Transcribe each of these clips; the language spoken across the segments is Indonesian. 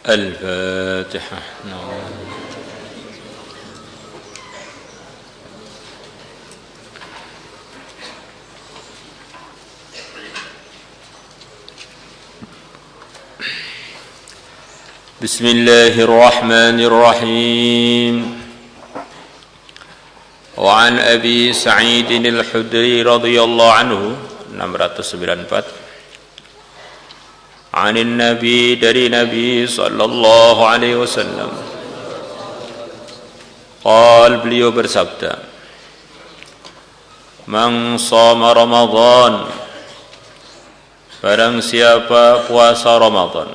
الفاتحة. بسم الله الرحمن الرحيم. وعن أبي سعيد الخدري رضي الله عنه 694 Anin Nabi dari Nabi sallallahu alaihi wasallam. Qal, beliau bersabda, Man shoma Ramadan, barang siapa puasa Ramadan,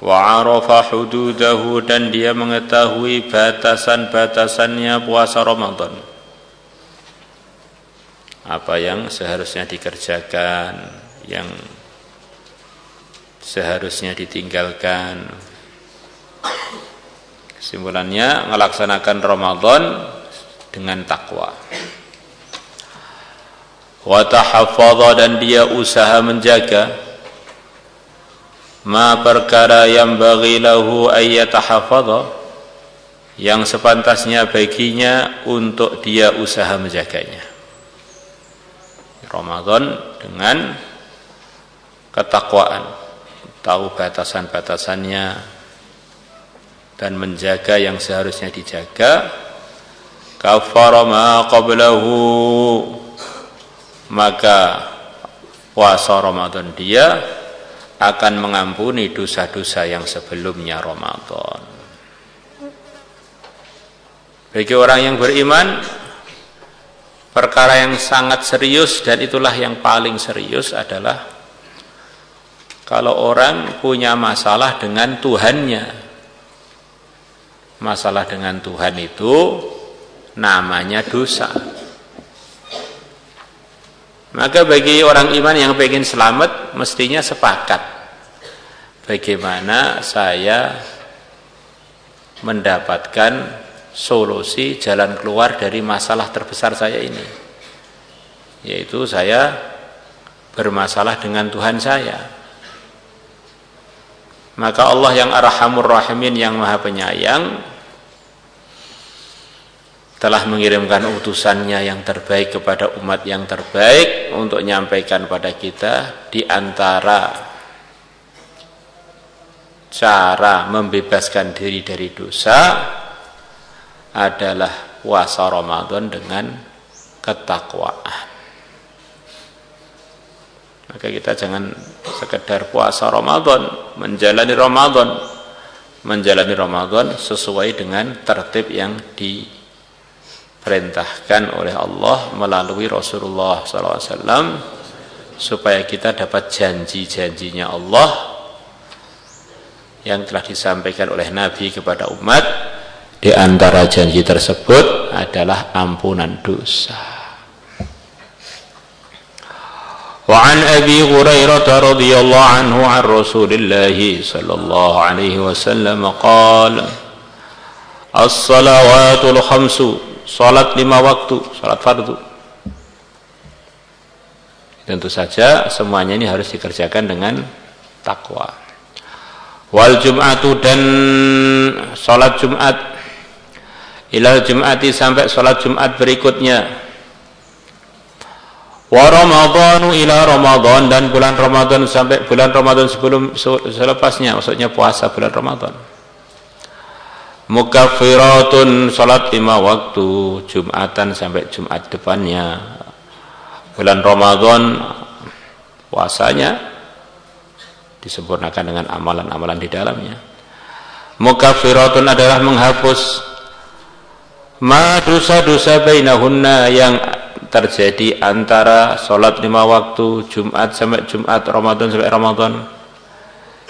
wa arafa hududahu, dan dia mengetahui batasan-batasannya puasa Ramadan, apa yang seharusnya dikerjakan, yang seharusnya ditinggalkan. Kesimpulannya, melaksanakan Ramadan dengan takwa. Wa tahaffadha, dan dia usaha menjaga ma perkara yang bagi lahu ayyatahaffadha, yang sepantasnya baginya untuk dia usaha menjaganya. Ramadan dengan ketakwaan, tahu batasan-batasannya dan menjaga yang seharusnya dijaga. Kafara ma qablahu, maka puasa Ramadan dia akan mengampuni dosa-dosa yang sebelumnya Ramadan. Bagi orang yang beriman, perkara yang sangat serius, dan itulah yang paling serius, adalah kalau orang punya masalah dengan Tuhannya. Masalah dengan Tuhan itu namanya dosa. Maka bagi orang iman yang ingin selamat, mestinya sepakat, bagaimana saya mendapatkan solusi, jalan keluar dari masalah terbesar saya ini, yaitu saya bermasalah dengan Tuhan saya. Maka Allah yang Arhamur Rahimin, yang Maha Penyayang, telah mengirimkan utusannya yang terbaik kepada umat yang terbaik untuk menyampaikan pada kita di antara cara membebaskan diri dari dosa adalah puasa Ramadan dengan ketakwaan. Maka kita jangan sekedar puasa Ramadan, menjalani Ramadan sesuai dengan tertib yang diperintahkan oleh Allah melalui Rasulullah SAW, supaya kita dapat janji-janjinya Allah yang telah disampaikan oleh Nabi kepada umat. Di antara janji tersebut adalah ampunan dosa. Wa an Abi Hurairah radhiyallahu anhu an Rasulillah sallallahu alaihi wasallam qala as-salawatul khamsu, salat 5 waktu, salat fardu. Tentu saja semuanya ini harus dikerjakan dengan takwa. Wal jum'atu, dan salat Jumat, ilal Jum'ati, sampai sholat Jumat berikutnya. Wa Ramadhanu ila Ramadan, dan bulan Ramadan sampai bulan Ramadan selepasnya, maksudnya puasa bulan Ramadan. Mukaffiratun, sholat 5 waktu, Jumatan sampai Jumat depannya. Bulan Ramadan puasanya disempurnakan dengan amalan-amalan di dalamnya. Mukaffiratun adalah menghapus ma dosa-dosa bainahunna, yang terjadi antara sholat 5 waktu, Jumat sampai Jumat, Ramadan sampai Ramadan.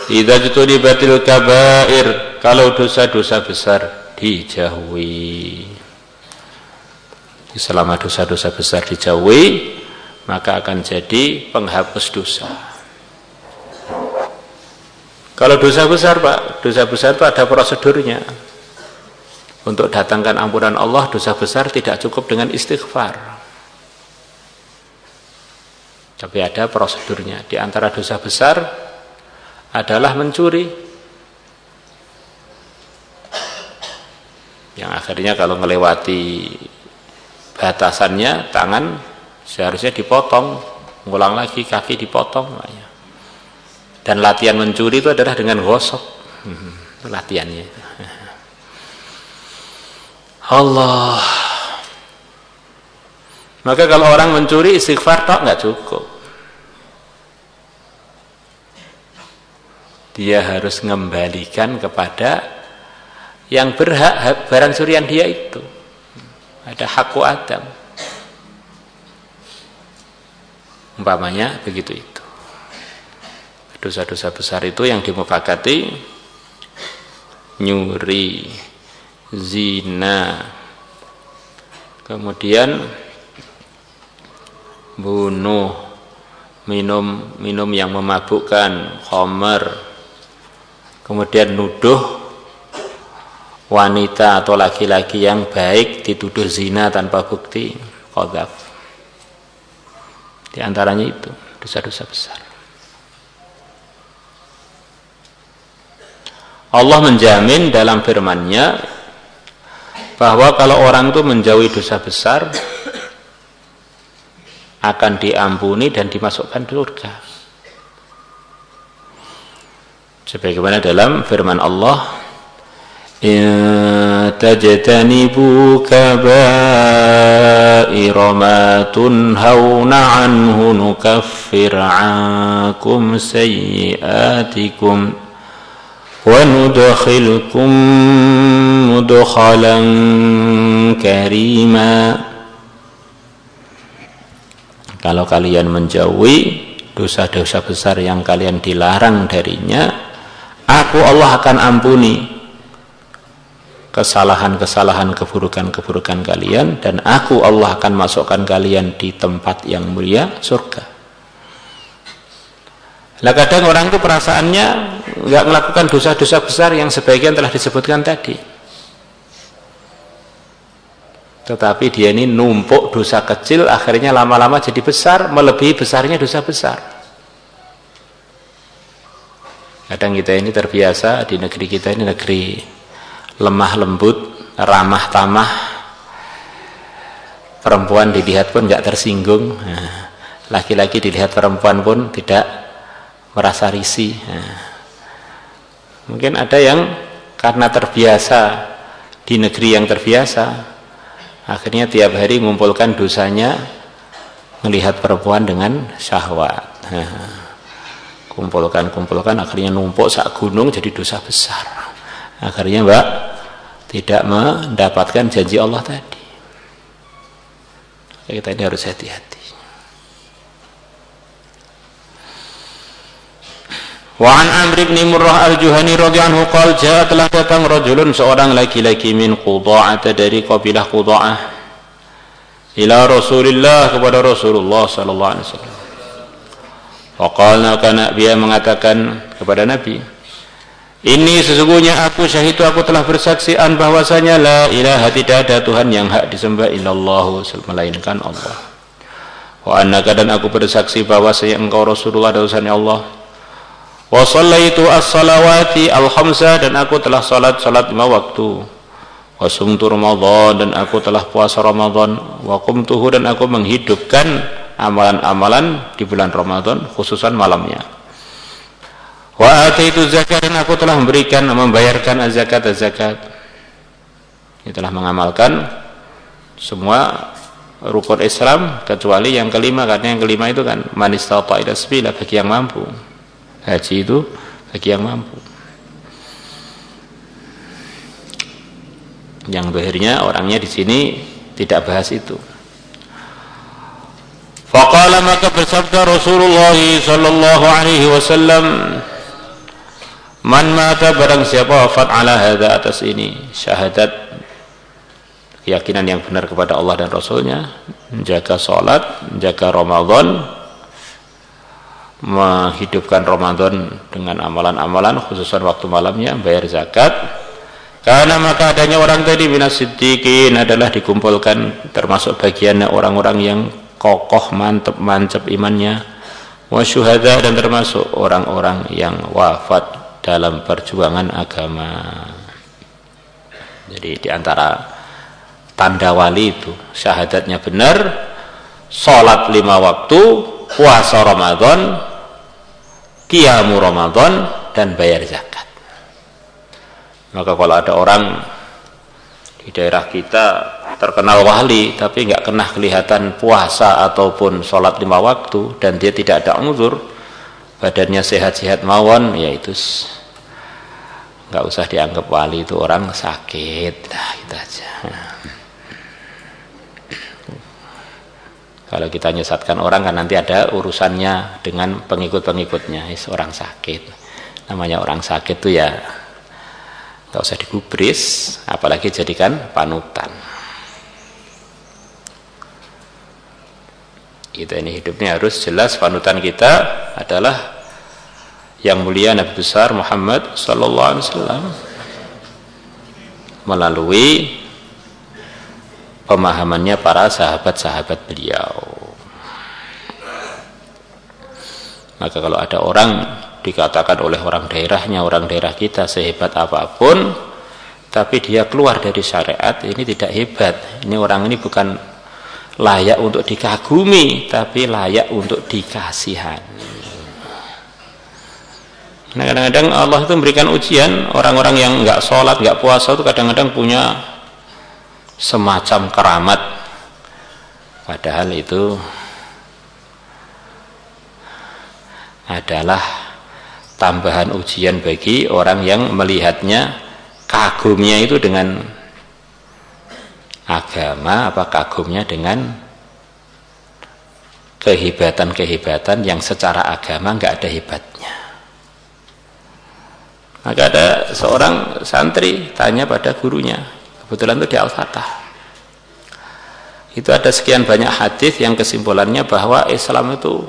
Idza jutunibatil kabair, kalau dosa-dosa besar dijauhi. Selama dosa-dosa besar dijauhi, maka akan jadi penghapus dosa. Kalau dosa besar, Pak, dosa besar itu ada prosedurnya. Untuk datangkan ampunan Allah, dosa besar tidak cukup dengan istighfar, tapi ada prosedurnya. Di antara dosa besar adalah mencuri, yang akhirnya kalau melewati batasannya, tangan seharusnya dipotong, ngulang lagi, kaki dipotong. Dan latihan mencuri itu adalah dengan gosok. Itu latihannya. Allah. Maka kalau orang mencuri istighfar tok nggak cukup. Dia harus mengembalikan kepada yang berhak barang curian dia itu. Ada hakku Adam. Umpamanya begitu itu. Dosa-dosa besar itu yang dimufakati nyuri, zina, kemudian bunuh, minum yang memabukkan, khamr, kemudian nuduh wanita atau laki-laki yang baik dituduh zina tanpa bukti, qadzaf. Di antaranya itu dosa-dosa besar. Allah menjamin dalam firman-Nya bahwa kalau orang itu menjauhi dosa besar akan diampuni dan dimasukkan surga. Sebagaimana dalam firman Allah, "In tajtanibu kaba'ira ma tunhauna 'anhu nukaffir 'ankum sayyi'atikum wa nudkhilkum mudkhalan karima." Kalau kalian menjauhi dosa-dosa besar yang kalian dilarang darinya, aku Allah akan ampuni kesalahan-kesalahan, keburukan-keburukan kalian, dan aku Allah akan masukkan kalian di tempat yang mulia, surga. Lah kadang orang itu perasaannya nggak melakukan dosa-dosa besar yang sebagian telah disebutkan tadi, tetapi dia ini numpuk dosa kecil, akhirnya lama-lama jadi besar, melebihi besarnya dosa besar. Kadang kita ini terbiasa di negeri kita ini negeri lemah lembut, ramah tamah, perempuan dilihat pun nggak tersinggung, laki-laki dilihat perempuan pun tidak merasa risih. Mungkin ada yang karena terbiasa di negeri yang terbiasa, akhirnya tiap hari mengumpulkan dosanya melihat perempuan dengan syahwat. Kumpulkan, akhirnya numpuk sak gunung jadi dosa besar. Akhirnya tidak mendapatkan janji Allah tadi. Kita ini harus hati-hati. Wa an Amr bin Murrah al-Juhani radhiyallahu anhu qala jaa telah datang rajulun, seorang laki-laki, min Qudha'ah, dari kabilah Qudha'ah, ila Rasulillah, kepada Rasulullah sallallahu alaihi wasallam. Faqala, kana dia mengatakan kepada Nabi, ini sesungguhnya aku syahidu, aku telah bersaksi, an bahwasanya la ilaha, tidak ada Tuhan yang hak disembah illallah, melainkan Allah. Wa annaka, dan aku bersaksi bahwasanya engkau Rasulullah, utusan Allah. Wa shallaitu as-salawati al-khamsah, dan aku telah salat 5 waktu. Wa sumtu Ramadan, dan aku telah puasa Ramadan. Wa qumtuhu, dan aku menghidupkan amalan-amalan di bulan Ramadan, khususan malamnya. Wa ataitu zakat, dan aku telah membayarkan az-zakat. Ini telah mengamalkan semua rukun Islam kecuali yang kelima, karena yang kelima itu kan man istata'a ila sabila, bagi yang mampu. Haji itu bagi yang mampu. Yang akhirnya orangnya di sini tidak bahas itu. Faqala, maka bersabda Rasulullah sallallahu alaihi wasallam, man mata, barang siapa wafat, ala hadza, atas ini, syahadat, keyakinan yang benar kepada Allah dan Rasulnya, menjaga sholat, menjaga Ramadan, menghidupkan Ramadan dengan amalan-amalan khususan waktu malamnya, bayar zakat. Karena maka adanya orang tadi minas siddiqin adalah dikumpulkan termasuk bagiannya orang-orang yang kokoh, mantap imannya, wasyuhada, dan termasuk orang-orang yang wafat dalam perjuangan agama. Jadi diantara tanda wali itu syahadatnya benar, sholat 5 waktu, puasa Ramadan, qiyamu Ramadan, dan bayar zakat. Maka kalau ada orang di daerah kita terkenal wali tapi nggak pernah kelihatan puasa ataupun sholat 5 waktu, dan dia tidak ada uzur, badannya sehat-sehat mawon, ya itu nggak usah dianggap wali, itu orang sakit. Nah, itu aja. Kalau kita nyesatkan orang kan nanti ada urusannya dengan pengikut-pengikutnya. Orang sakit, namanya orang sakit tuh ya nggak usah digubris, apalagi jadikan panutan. Kita ini hidupnya harus jelas, panutan kita adalah yang mulia Nabi besar Muhammad sallallahu alaihi wasallam melalui pemahamannya para sahabat-sahabat beliau. Maka kalau ada orang dikatakan oleh orang daerahnya, orang daerah kita sehebat apapun, tapi dia keluar dari syariat, ini tidak hebat. Ini orang ini bukan layak untuk dikagumi, tapi layak untuk dikasihani. Nah, kadang-kadang Allah itu memberikan ujian orang-orang yang nggak sholat, nggak puasa itu kadang-kadang punya semacam keramat, padahal itu adalah tambahan ujian bagi orang yang melihatnya, kagumnya itu dengan agama, apa kagumnya dengan kehebatan-kehebatan yang secara agama nggak ada hebatnya. Maka ada seorang santri tanya pada gurunya, kebetulan itu di Al-Fatah, itu ada sekian banyak hadis yang kesimpulannya bahwa Islam itu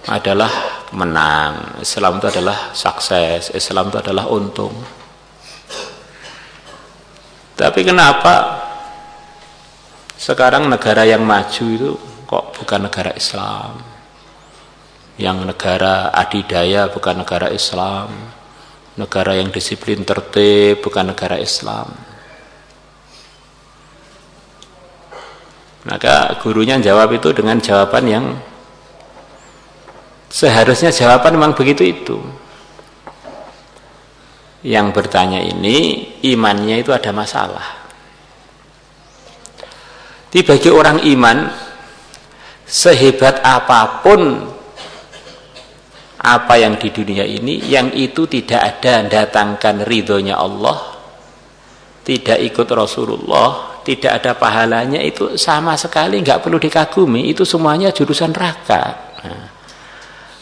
adalah menang, Islam itu adalah sukses, Islam itu adalah untung. Tapi kenapa sekarang negara yang maju itu kok bukan negara Islam, yang negara adidaya bukan negara Islam, negara yang disiplin tertib bukan negara Islam? Maka gurunya jawab itu dengan jawaban yang seharusnya jawaban memang begitu itu. Yang bertanya ini imannya itu ada masalah. Bagi orang iman, sehebat apapun apa yang di dunia ini, yang itu tidak ada datangkan ridhonya Allah, tidak ikut Rasulullah, tidak ada pahalanya, itu sama sekali nggak perlu dikagumi, itu semuanya jurusan neraka. Nah,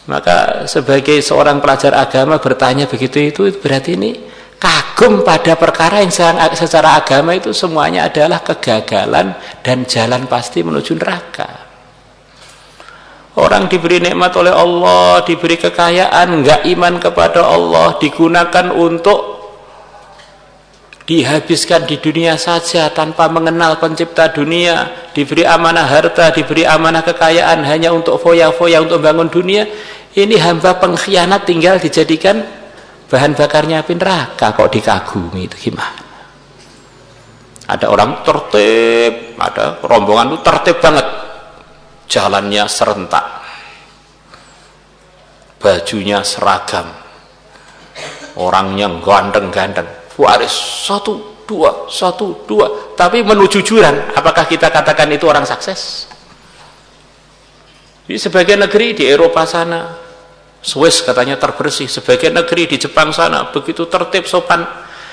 maka sebagai seorang pelajar agama bertanya begitu, itu berarti ini kagum pada perkara yang secara agama itu semuanya adalah kegagalan dan jalan pasti menuju neraka. Orang diberi nikmat oleh Allah, diberi kekayaan, nggak iman kepada Allah, digunakan untuk dihabiskan di dunia saja tanpa mengenal pencipta dunia, diberi amanah harta, diberi amanah kekayaan hanya untuk foya-foya, untuk bangun dunia. Ini hamba pengkhianat tinggal dijadikan bahan bakarnya api neraka, kok dikagumi, itu gimana? Ada orang tertib, ada rombongan itu tertib banget, jalannya serentak, bajunya seragam, orangnya ganteng-ganteng, waris 1, 2, 1, 2, tapi menuju jurang. Apakah kita katakan itu orang sukses? Di sebagian negeri di Eropa sana, Swiss katanya terbersih, sebagian negeri di Jepang sana begitu tertib, sopan.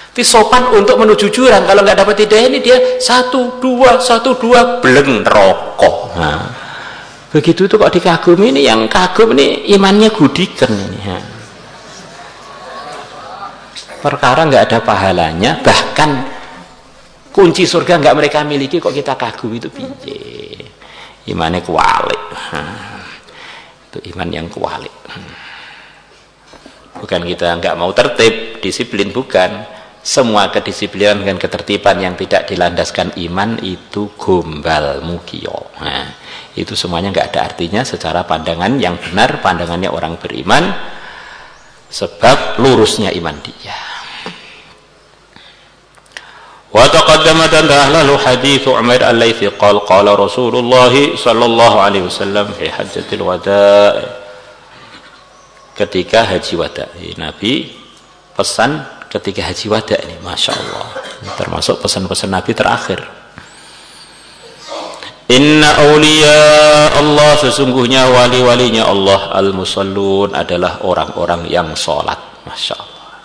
Tapi sopan untuk menuju jurang, kalau nggak dapat hidayah ini dia 1, 2, 1, 2, beleng rokok. Nah, begitu itu kok dikagumi, ini yang kagum ini imannya gudikan ini. Ya. Perkara nggak ada pahalanya, bahkan kunci surga enggak mereka miliki kok kita kagum, itu piye? Imannya kualik. Itu iman yang kualik. Bukan kita enggak mau tertib, disiplin, bukan. Semua kedisiplinan dan ketertiban yang tidak dilandaskan iman itu gombal mukio. Nah, itu semuanya enggak ada artinya secara pandangan yang benar, pandangannya orang beriman, sebab lurusnya iman dia. Wa taqaddama lalu hadits Umair al-Laitsi qala Rasulullah sallallahu alaihi wasallam fi hajjatil wada', ketika haji wada'. Nabi pesan ketika haji wada' ini, Masya Allah, termasuk pesan-pesan Nabi terakhir. Inna awliya Allah, sesungguhnya wali-walinya Allah, al-musallun, adalah orang-orang yang sholat. Masya Allah.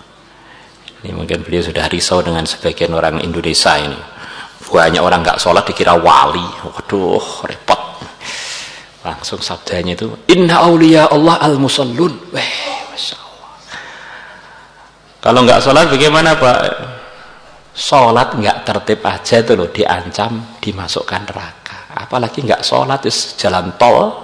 Ini mungkin beliau sudah risau dengan sebagian orang Indonesia ini. Banyak orang nggak sholat dikira wali. Waduh, repot. Langsung sabdanya itu, Inna awliya Allah al-musallun. Masya Allah. Kalau nggak sholat bagaimana Pak? Sholat nggak tertib aja itu loh diancam dimasukkan neraka. Apalagi nggak sholat, jalan tol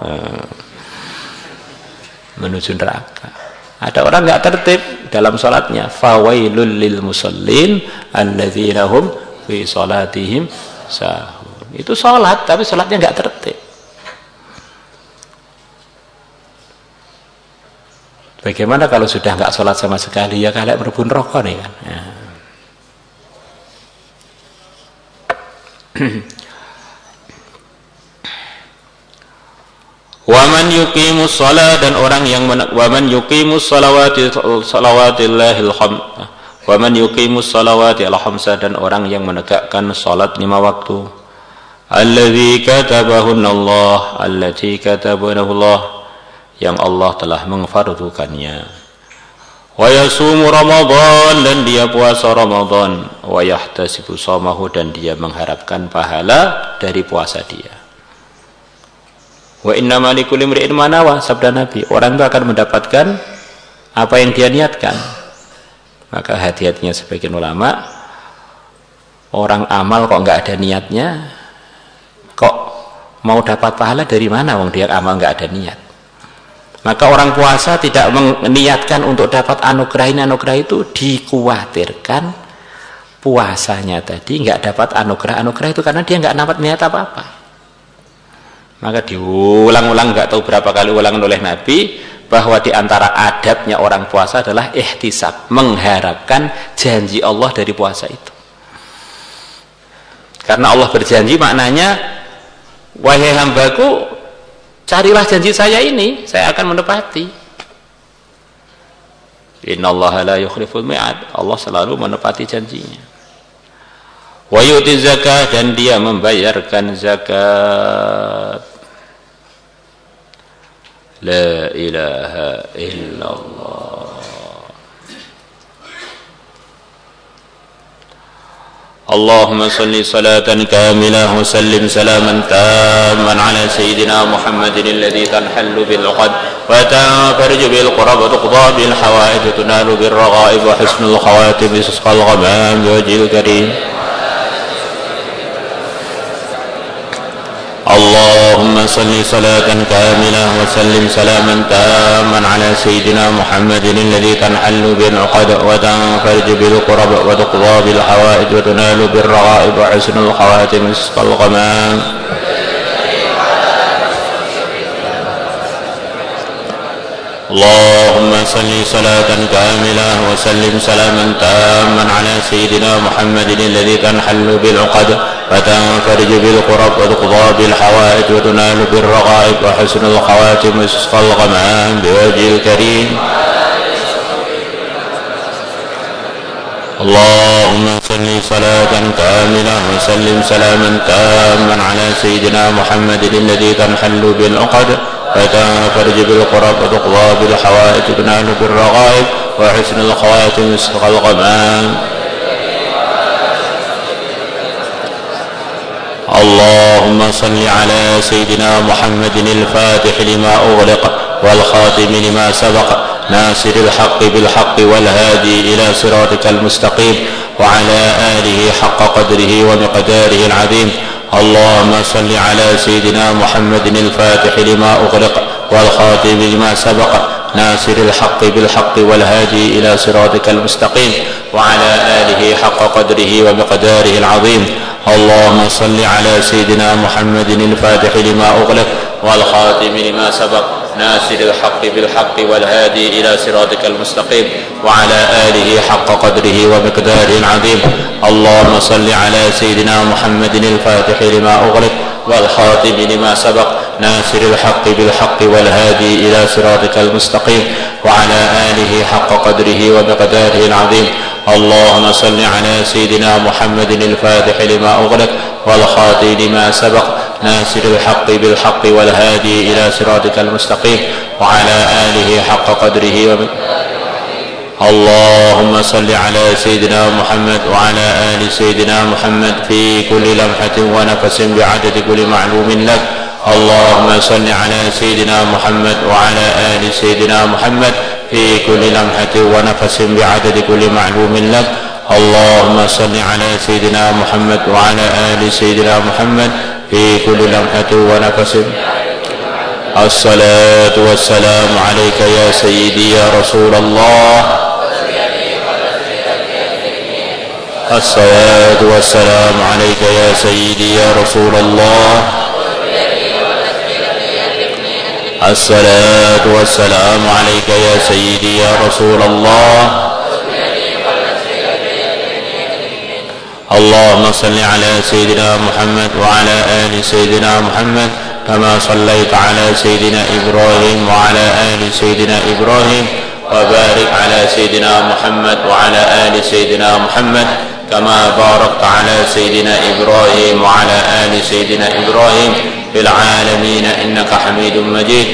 menuju neraka. Ada orang nggak tertib dalam sholatnya. Fawailul lil musallin alladzina hum fi sholatihim sahun. Itu sholat tapi sholatnya nggak tertib. Bagaimana kalau sudah nggak sholat sama sekali? Ya kayak merebut rokok nih kan. Ya. Waman yuqimus shalah, dan orang yang waman yuqimus salawatillahil kham, waman yuqimus salawatil khamsah, dan orang yang menegakkan salat 5 waktu. Allazi katabahunallah, allati katabahunallah, yang Allah telah mengfardukannya. Wa yasumu Ramadan, dan dia puasa Ramadan. Wa yahtasibu shaumahu, dan dia mengharapkan pahala dari puasa dia. Wa innamal likulli imri'in ma nawa, sabda Nabi, orang itu akan mendapatkan apa yang dia niatkan. Maka hati-hatinya sebagian ulama, orang amal kok nggak ada niatnya, kok mau dapat pahala dari mana wong dia amal nggak ada niat. Maka orang puasa tidak meniatkan untuk dapat anugerah itu, dikhawatirkan puasanya tadi nggak dapat anugerah itu karena dia nggak dapat niat apa-apa. Maka diulang-ulang, nggak tahu berapa kali ulangan oleh Nabi, bahwa di antara adabnya orang puasa adalah ihtisab, mengharapkan janji Allah dari puasa itu. Karena Allah berjanji, maknanya wahai hambaku, carilah janji saya ini, saya akan menepati. Innallaha la yukhliful mi'ad, Allah selalu menepati janjinya. Wa yu'ti zakah, dan dia membayarkan zakat. La ilaha illallah. اللهم صل صلاة كاملة وسلم سلاما تاما على سيدنا محمد الذي تنحل بالعقد وتنفرج بالقرب وتقضى بالحوائج وتنال بالرغائب وحسن الخواتم وتسقى الغمام بوجه الكريم. اللهم صل صلاة كاملة وسلم سلاما تاما على سيدنا محمد الذي تنحل بالعقد وتنفرج بالقرب وتقضى بالحوائج وتنال بالرغائب وحسن الخواتم وتسقى الغمام. اللهم صل صلاة كاملة وسلم سلاما تاما على سيدنا محمد الذي تنحل بالعقد وتنفرج بالقرب وتقضى بالحوائج وتنال بالرغائب وحسن الخواتم وتسقى الغمام بوجه الكريم. اللهم صل صلاة كاملة وسلم سلاما تاما على سيدنا محمد الذي تنحل بالعقد وتنفرج بالقرب وتقضى بالحوائج وتنال بالرغائب وحسن الخواتم وتسقى الغمام. اللهم صل على سيدنا محمد الفاتح لما أغلق والخاتم لما سبق ناصر الحق بالحق والهادي إلى صراطك المستقيم وعلى آله حق قدره ومقداره العظيم. اللهم صل على سيدنا محمد الفاتح لما أغلق والخاتم لما سبق ناصر الحق بالحق والهادي إلى صراطك المستقيم وعلى آله حق قدره ومقداره العظيم. اللهم صل على سيدنا محمد الفاتح لما أغلق والخاتم لما سبق ناصر الحق بالحق والهادي إلى صراطك المستقيم وعلى آله حق قدره ومقداره العظيم. اللهم صل على سيدنا محمد الفاتح لما أغلق والخاتم لما سبق ناصر الحق بالحق والهادي إلى صراطك المستقيم وعلى آله حق قدره ومقداره العظيم. اللهم صل على سيدنا محمد الفاتح لما أغلق والخاتم لما سبق ناصر الحق بالحق والهادي إلى صراطك المستقيم وعلى آله حق قدره اللهم صل على سيدنا محمد وعلى آل سيدنا محمد في كل لمحة ونفس بعدد كل معلوم لك. اللهم صل على سيدنا محمد وعلى آل سيدنا محمد في كل لمحة ونفس بعدد كل معلوم لك. اللهم صل على سيدنا محمد وعلى آل سيدنا محمد في كل لمحة ونفس. الصلاة والسلام عليك يا سيدي يا رسول الله. الصلاة والسلام عليك يا سيدي يا رسول الله. الصلاة والسلام عليك يا سيدي يا رسول الله. اللهم صل على سيدنا محمد وعلى آل سيدنا محمد كما صليت على سيدنا إبراهيم وعلى آل سيدنا إبراهيم وبارك على سيدنا محمد وعلى آل سيدنا محمد كما باركت على سيدنا إبراهيم وعلى آل سيدنا إبراهيم في العالمين إنك حميد مجيد.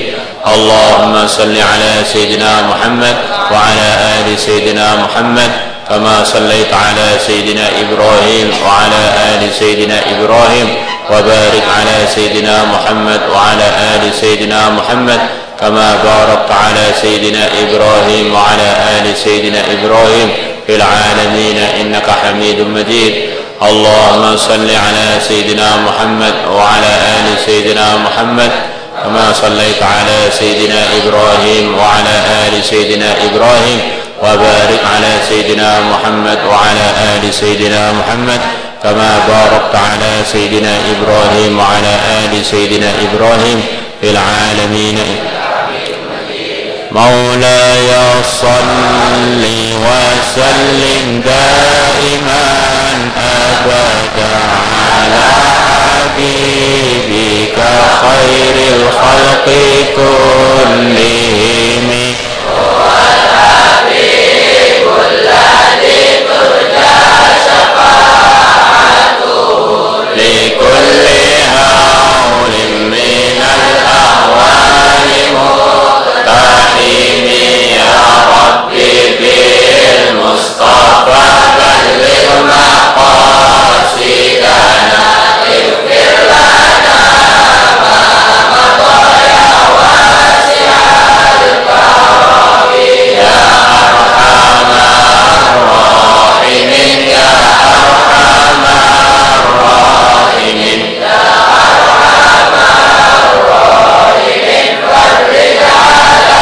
اللهم صل على سيدنا محمد وعلى آل سيدنا محمد كما صليت على سيدنا إبراهيم وعلى آل سيدنا إبراهيم وبارك على سيدنا محمد وعلى آل سيدنا محمد كما باركت على سيدنا إبراهيم وعلى آل سيدنا إبراهيم في العالمين إنك حميد مجيد. اللهم صل على سيدنا محمد وعلى آل سيدنا محمد كما صليت على سيدنا إبراهيم وعلى آل سيدنا إبراهيم وبارك على سيدنا محمد وعلى آل سيدنا محمد كما باركت على سيدنا إبراهيم وعلى آل سيدنا إبراهيم في العالمين. مولاي صل وسلم دائما أبدا على حبيبك خير الخلق كلهم. هو الحبيب الذي ترجى شفاعته لكل هول من الأهوال مقتحم. يا ربي بالمصطفى بلغ مقاصدنا اغفر لنا ما مضى يا واسع الكرم يا أرحم الراحمين يا أرحم الراحمين يا أرحم الراحمين فرج على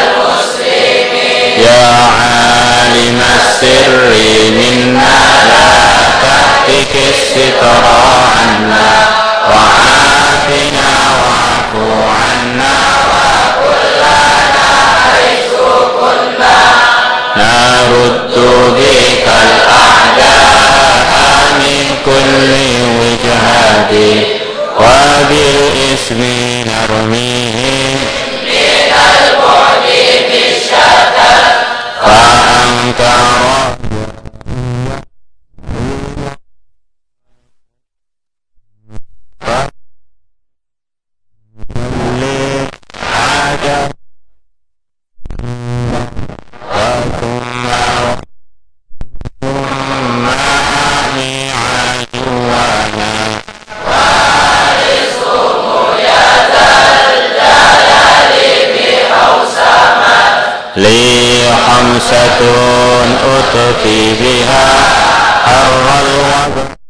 المسلمين. يا عالم السر منا لا تهتك الستر عنا وعافنا واعف عنا وكلنا حيث كنا نرد بك الأعداء من كل وجهة وبالإثم نرميهم من البعد بالشتات فأنت لي خمسة أتقي بها awal